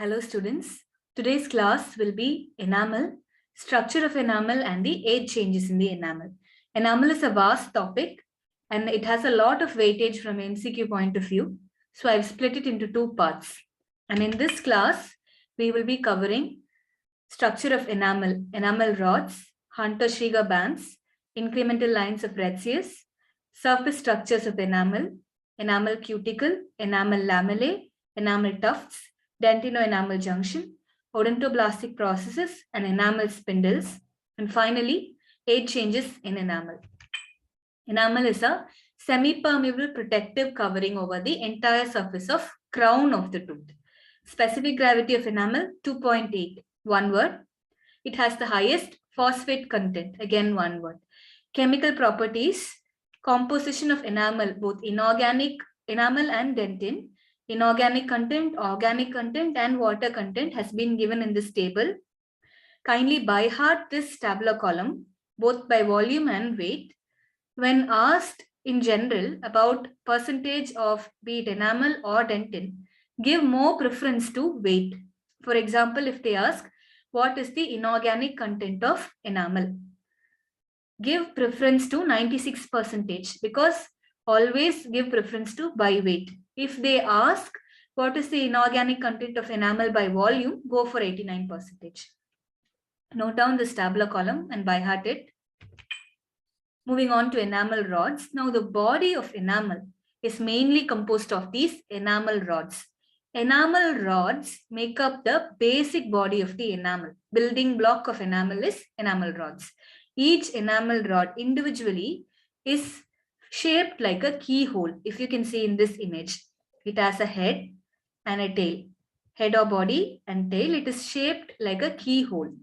Hello students, today's class will be enamel, structure of enamel and the age changes in the enamel. Enamel is a vast topic and it has a lot of weightage from MCQ point of view. So I've split it into two parts. And in this class, we will be covering structure of enamel, enamel rods, Hunter-Schieger bands, incremental lines of Retzius, surface structures of enamel, enamel cuticle, enamel lamellae, enamel tufts, dentino-enamel junction, odontoblastic processes, and enamel spindles, and finally, age changes in enamel. Enamel is a semi-permeable protective covering over the entire surface of crown of the tooth. Specific gravity of enamel 2.8. One word. It has the highest phosphate content. Again, one word. Chemical properties. Composition of enamel, both inorganic enamel and dentin. Inorganic content, organic content, and water content has been given in this table. Kindly by heart this tabular column, both by volume and weight. When asked in general about percentage of be it enamel or dentin, give more preference to weight. For example, if they ask, what is the inorganic content of enamel? Give preference to 96% because always give preference to by weight. If they ask, what is the inorganic content of enamel by volume? Go for 89%. Note down this tabular column and by heart it. Moving on to enamel rods. Now the body of enamel is mainly composed of these enamel rods. Enamel rods make up the basic body of the enamel. Building block of enamel is enamel rods. Each enamel rod individually is shaped like a keyhole. If you can see in this image, it has a head and a tail. Head or body and tail, it is shaped like a keyhole.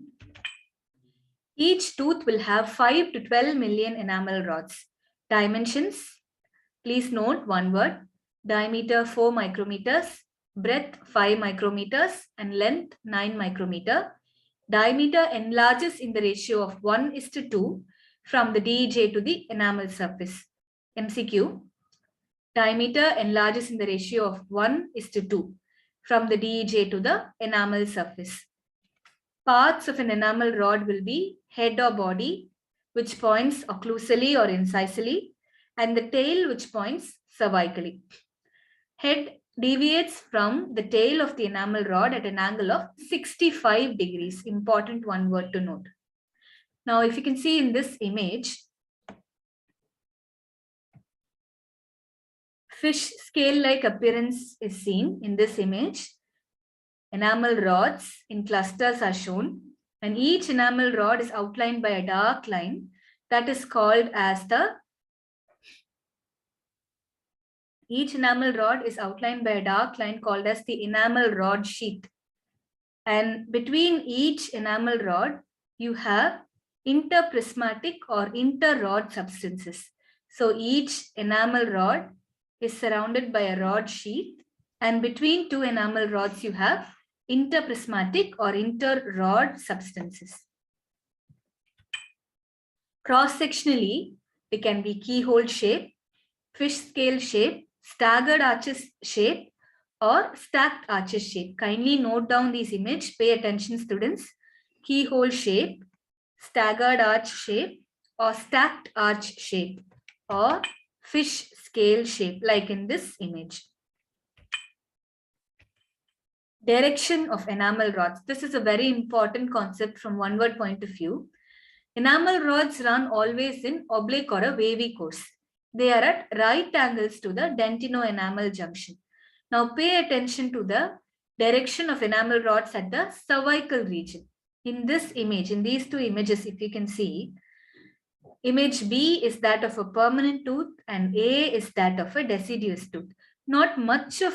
Each tooth will have 5 to 12 million enamel rods. Dimensions, please note one word, diameter 4 micrometers, breadth 5 micrometers and length 9 micrometer. Diameter enlarges in the ratio of 1:2 from the DEJ to the enamel surface. MCQ, diameter enlarges in the ratio of 1:2 from the DEJ to the enamel surface. Parts of an enamel rod will be head or body, which points occlusally or incisally, and the tail, which points cervically. Head deviates from the tail of the enamel rod at an angle of 65 degrees. Important one word to note. Now, if you can see in this image, fish scale-like appearance is seen in this image. Enamel rods in clusters are shown, and each enamel rod is outlined by a dark line that is called as the enamel rod is outlined by a dark line called as the enamel rod sheath. And between each enamel rod, you have interprismatic or inter-rod substances. So each enamel rod is surrounded by a rod sheath, and between two enamel rods, you have interprismatic or inter-rod substances. Cross-sectionally, they can be keyhole shape, fish scale shape, staggered arches shape, or stacked arches shape. Kindly note down these images. Pay attention, students. Keyhole shape, staggered arch shape, or stacked arch shape, or fish scale shape, like in this image. Direction of enamel rods. This is a very important concept from one word point of view. Enamel rods run always in oblique or a wavy course. They are at right angles to the dentino-enamel junction. Now pay attention to the direction of enamel rods at the cervical region. In this image, in these two images, if you can see, image B is that of a permanent tooth and A is that of a deciduous tooth. Not much of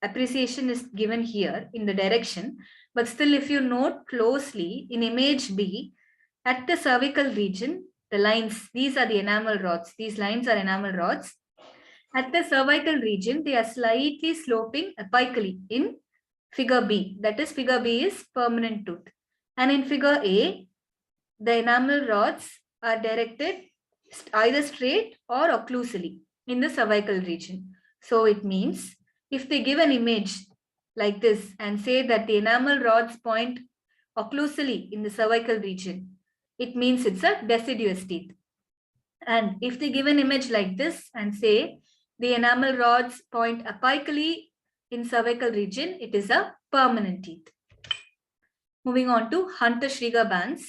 appreciation is given here in the direction, but still if you note closely in image B, at the cervical region, the lines, these are the enamel rods. These lines are enamel rods. At the cervical region, they are slightly sloping apically in figure B. That is, figure B is permanent tooth. And in figure A, the enamel rods are directed either straight or occlusally in the cervical region. So it means if they give an image like this and say that the enamel rods point occlusally in the cervical region, it means it's a deciduous teeth. And if they give an image like this and say the enamel rods point apically in cervical region, it is a permanent teeth. Moving on to Hunter-Schreger bands.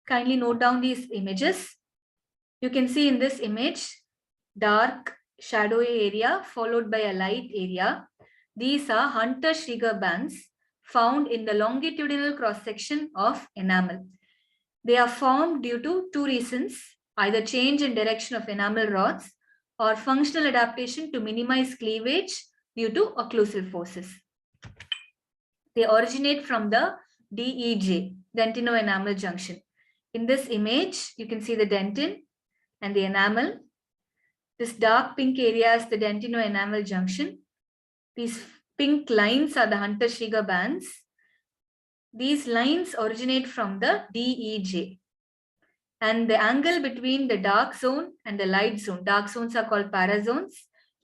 Kindly note down these images. You can see in this image, dark shadowy area followed by a light area. These are Hunter-Schreger bands found in the longitudinal cross-section of enamel. They are formed due to two reasons, either change in direction of enamel rods or functional adaptation to minimize cleavage due to occlusal forces. They originate from the DEJ, dentino-enamel junction. In this image, you can see the dentin and the enamel. This dark pink area is the dentino-enamel junction. These pink lines are the Hunter-Schreger bands. These lines originate from the DEJ. And the angle between the dark zone and the light zone, dark zones are called parazones,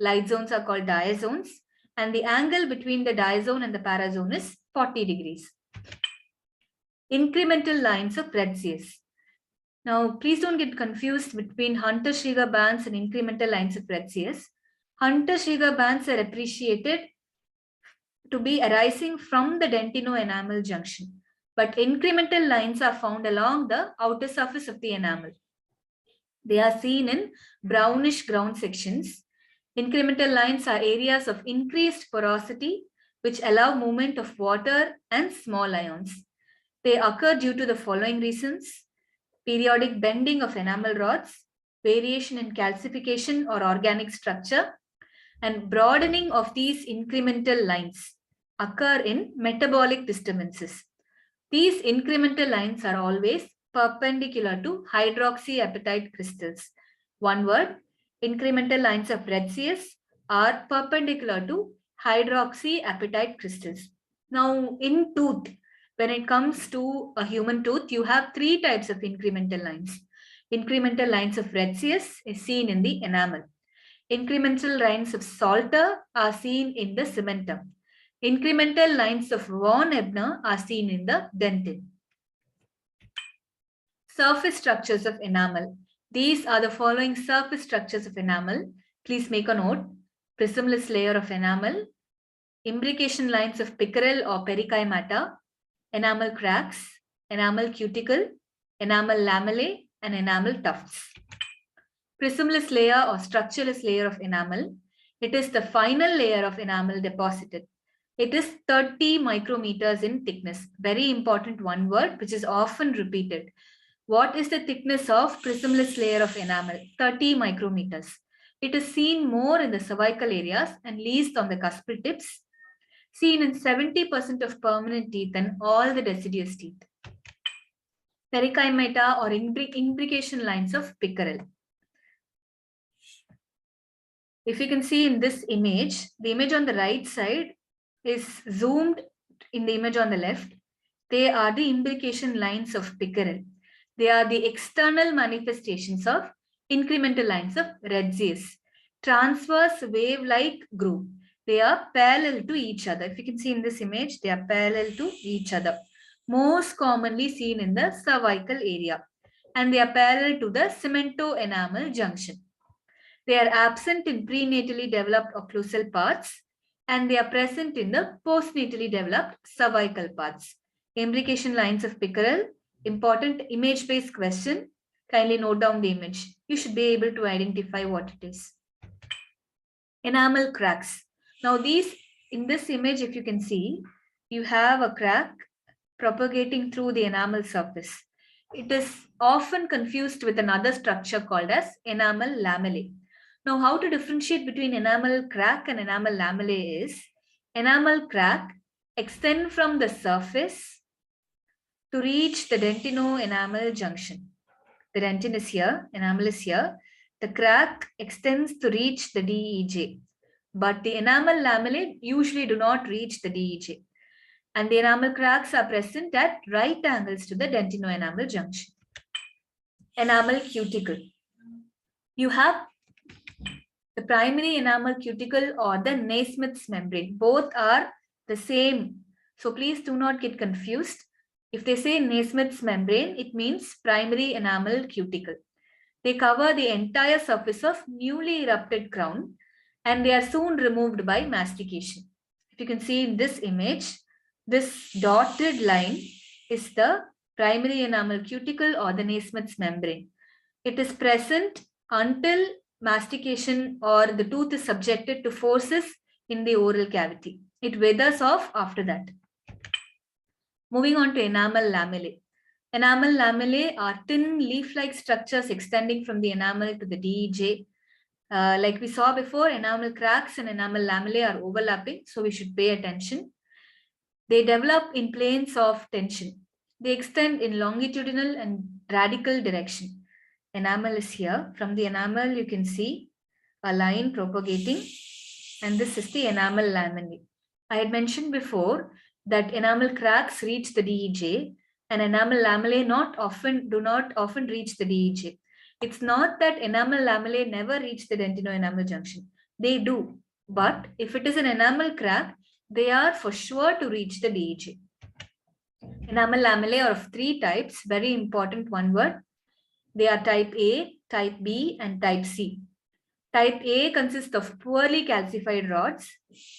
light zones are called diazones, and the angle between the diazone and the parazone is 40 degrees. Incremental lines of Retzius. Now, please don't get confused between Hunter-Schreger bands and incremental lines of Retzius. Hunter-Schreger bands are appreciated to be arising from the dentino-enamel junction, but incremental lines are found along the outer surface of the enamel. They are seen in brownish ground sections. Incremental lines are areas of increased porosity which allow movement of water and small ions. They occur due to the following reasons: periodic bending of enamel rods, variation in calcification or organic structure, and broadening of these incremental lines occur in metabolic disturbances. These incremental lines are always perpendicular to hydroxyapatite crystals. One word, incremental lines of Retzius are perpendicular to hydroxyapatite crystals. Now, in tooth, when it comes to a human tooth, you have three types of incremental lines. Incremental lines of Retzius is seen in the enamel. Incremental lines of Salter are seen in the cementum. Incremental lines of von Ebner are seen in the dentin. Surface structures of enamel. These are the following surface structures of enamel. Please make a note. Prismless layer of enamel, imbrication lines of pickerel or pericymata, enamel cracks, enamel cuticle, enamel lamellae, and enamel tufts. Prismless layer or structureless layer of enamel. It is the final layer of enamel deposited. It is 30 micrometers in thickness. Very important one word which is often repeated. What is the thickness of prismless layer of enamel? 30 micrometers. It is seen more in the cervical areas and least on the cuspid tips. Seen in 70% of permanent teeth and all the deciduous teeth. Pericymata or imbrication lines of pickerel. If you can see in this image, the image on the right side is zoomed in the image on the left. They are the imbrication lines of pickerel. They are the external manifestations of incremental lines of Retzius. Transverse wave-like groove. They are parallel to each other. If you can see in this image, they are parallel to each other. Most commonly seen in the cervical area. And they are parallel to the cemento-enamel junction. They are absent in prenatally developed occlusal parts and they are present in the postnatally developed cervical parts. Imbrication lines of pickerel, important image-based question. Kindly note down the image. You should be able to identify what it is. Enamel cracks. Now in this image, if you can see, you have a crack propagating through the enamel surface. It is often confused with another structure called as enamel lamellae. Now, how to differentiate between enamel crack and enamel lamellae is, enamel crack extend from the surface to reach the dentino-enamel junction. The dentin is here, enamel is here. The crack extends to reach the DEJ. But the enamel lamellae usually do not reach the DEJ. And the enamel cracks are present at right angles to the dentino-enamel junction. Enamel cuticle. You have The primary enamel cuticle or the Naismith's membrane. Both are the same. So please do not get confused. If they say Naismith's membrane, it means primary enamel cuticle. They cover the entire surface of newly erupted crown and they are soon removed by mastication. If you can see in this image, this dotted line is the primary enamel cuticle or the Naismith's membrane. It is present until mastication or the tooth is subjected to forces in the oral cavity. It withers off after that. Moving on to enamel lamellae. Enamel lamellae are thin leaf-like structures extending from the enamel to the DEJ. Like we saw before, enamel cracks and enamel lamellae are overlapping, so we should pay attention. They develop in planes of tension. They extend in longitudinal and radical direction. Enamel is here. From the enamel, you can see a line propagating, and this is the enamel lamellae. I had mentioned before that enamel cracks reach the DEJ and enamel lamellae do not often reach the DEJ. It's not that enamel lamellae never reach the dentino-enamel junction. They do, but if it is an enamel crack, they are for sure to reach the DEJ. Enamel lamellae are of three types, very important one word. They are type A, type B, and type C. Type A consists of poorly calcified rods,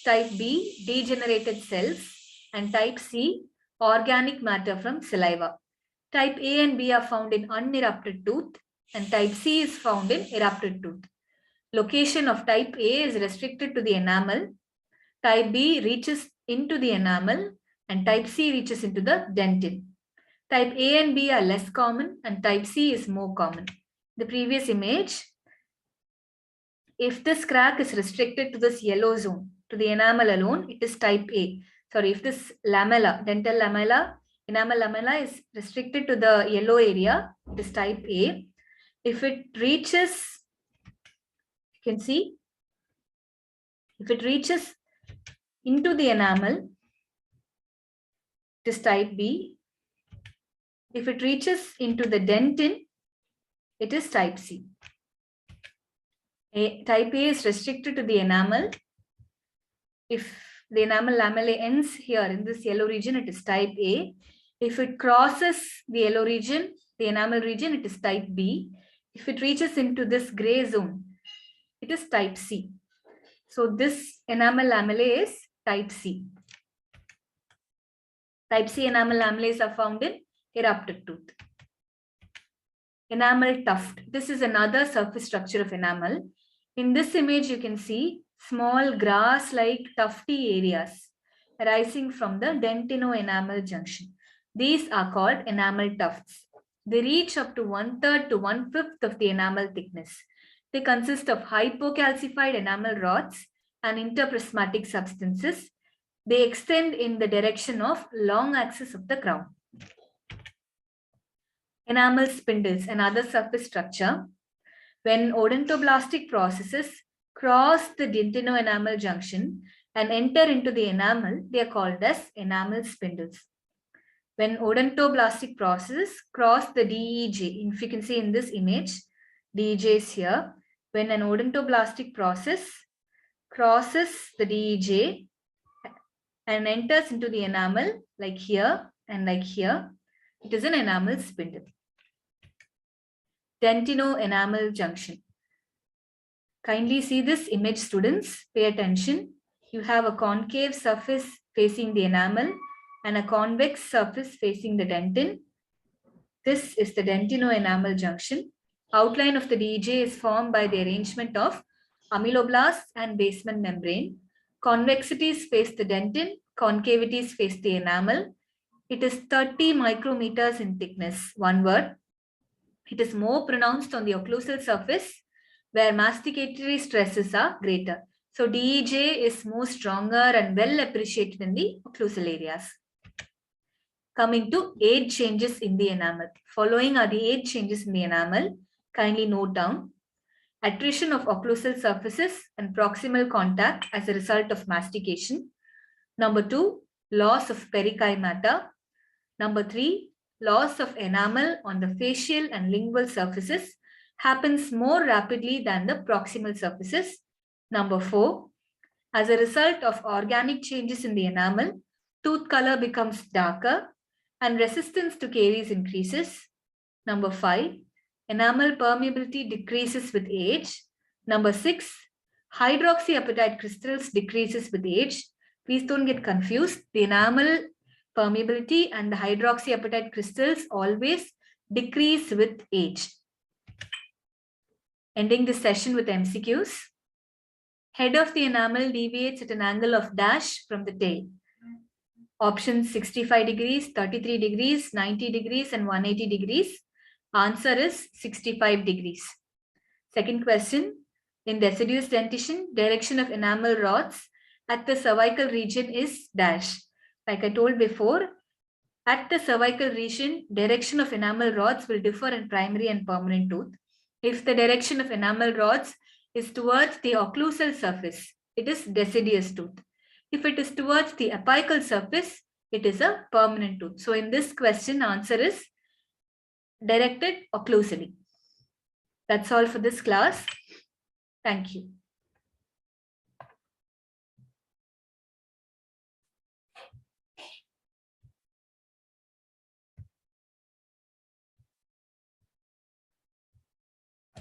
type B, degenerated cells, and type C, organic matter from saliva. Type A and B are found in unerupted tooth, and type C is found in erupted tooth. Location of type A is restricted to the enamel, type B reaches into the enamel, and type C reaches into the dentin. Type A and B are less common and type C is more common. The previous image, if this crack is restricted to this yellow zone, to the enamel alone, it is type A. Sorry, if this lamella, dental lamella, enamel lamella is restricted to the yellow area, it is type A. If it reaches, you can see, if it reaches into the enamel, it is type B. If it reaches into the dentin, it is type C. Type A is restricted to the enamel. If the enamel lamellae ends here in this yellow region, it is type A. If it crosses the yellow region, the enamel region, it is type B. If it reaches into this gray zone, it is type C. So this enamel lamellae is type C. Type C enamel lamellae are found in erupted tooth. Enamel tuft. This is another surface structure of enamel. In this image, you can see small grass-like tufty areas arising from the dentino-enamel junction. These are called enamel tufts. They reach up to 1/3 to 1/5 of the enamel thickness. They consist of hypocalcified enamel rods and interprismatic substances. They extend in the direction of long axis of the crown. Enamel spindles, another surface structure. When odontoblastic processes cross the dentino-enamel junction and enter into the enamel, they are called as enamel spindles. When odontoblastic processes cross the DEJ, if you can see in this image, DEJ is here. When an odontoblastic process crosses the DEJ and enters into the enamel, like here and like here, it is an enamel spindle. Dentino-enamel junction. Kindly see this image, students. Pay attention. You have a concave surface facing the enamel and a convex surface facing the dentin. This is the dentino-enamel junction. Outline of the DEJ is formed by the arrangement of ameloblasts and basement membrane. Convexities face the dentin, concavities face the enamel. It is 30 micrometers in thickness, one word. It is more pronounced on the occlusal surface where masticatory stresses are greater. So DEJ is more stronger and well appreciated in the occlusal areas. Coming to age changes in the enamel. Following are the age changes in the enamel. Kindly note down. Attrition of occlusal surfaces and proximal contact as a result of mastication. Number 2, loss of pericymata. Number 3, loss of enamel on the facial and lingual surfaces happens more rapidly than the proximal surfaces. Number 4, as a result of organic changes in the enamel, tooth color becomes darker and resistance to caries increases. Number 5, enamel permeability decreases with age. Number 6, hydroxyapatite crystals decreases with age. Please don't get confused. The enamel permeability and the hydroxyapatite crystals always decrease with age. Ending this session with MCQs. Head of the enamel deviates at an angle of dash from the tail. Options 65 degrees, 33 degrees, 90 degrees, and 180 degrees. Answer is 65 degrees. Second question. In deciduous dentition, direction of enamel rods at the cervical region is dash. Like I told before, at the cervical region, direction of enamel rods will differ in primary and permanent tooth. If the direction of enamel rods is towards the occlusal surface, it is deciduous tooth. If it is towards the apical surface, it is a permanent tooth. So in this question, answer is directed occlusally. That's all for this class. Thank you.